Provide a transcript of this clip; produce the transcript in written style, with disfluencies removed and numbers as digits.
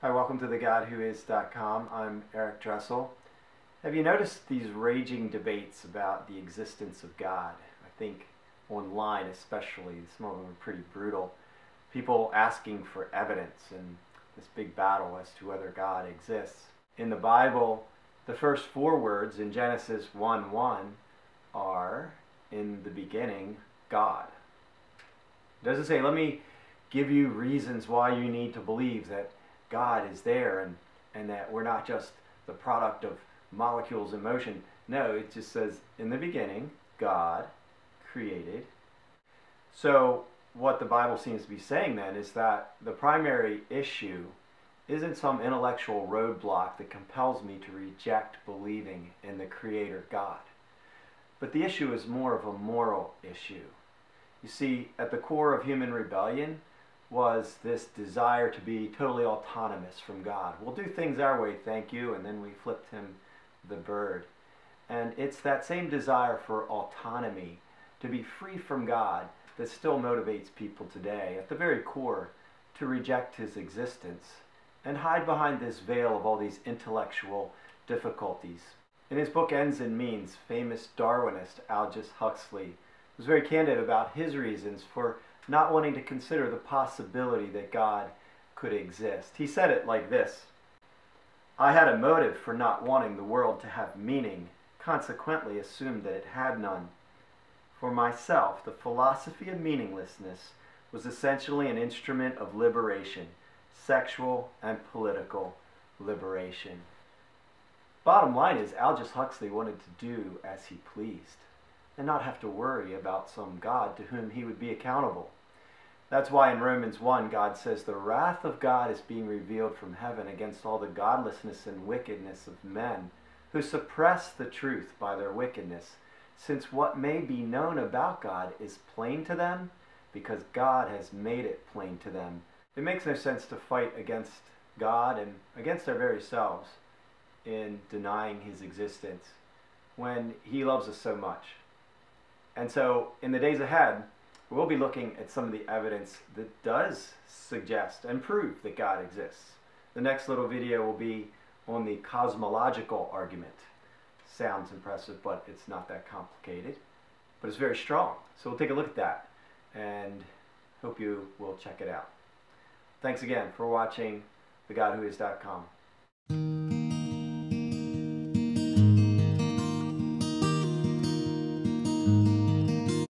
Hi, welcome to thegodwhois.com. I'm Eric Dressel. Have you noticed these raging debates about the existence of God? I think online especially, some of them are pretty brutal. People asking for evidence and this big battle as to whether God exists. In the Bible, the first four words in Genesis 1:1 are, "In the beginning, God." It doesn't say, let me give you reasons why you need to believe that God is there and that we're not just the product of molecules in motion. No, it just says, in the beginning, God created. So what the Bible seems to be saying then is that the primary issue isn't some intellectual roadblock that compels me to reject believing in the Creator God. But the issue is more of a moral issue. You see, at the core of human rebellion was this desire to be totally autonomous from God. We'll do things our way, thank you, and then we flipped him the bird. And it's that same desire for autonomy, to be free from God, that still motivates people today, at the very core, to reject his existence and hide behind this veil of all these intellectual difficulties. In his book Ends and Means, famous Darwinist Aldous Huxley was very candid about his reasons for not wanting to consider the possibility that God could exist. He said it like this: "I had a motive for not wanting the world to have meaning, consequently assumed that it had none. For myself, the philosophy of meaninglessness was essentially an instrument of liberation, sexual and political liberation." Bottom line is, Aldous Huxley wanted to do as he pleased and not have to worry about some God to whom he would be accountable. That's why in Romans 1, God says the wrath of God is being revealed from heaven against all the godlessness and wickedness of men who suppress the truth by their wickedness, since what may be known about God is plain to them because God has made it plain to them. It makes no sense to fight against God and against our very selves in denying his existence when he loves us so much. And so in the days ahead, we'll be looking at some of the evidence that does suggest and prove that God exists. The next little video will be on the cosmological argument. Sounds impressive, but it's not that complicated. But it's very strong. So we'll take a look at that and hope you will check it out. Thanks again for watching thegodwhois.com.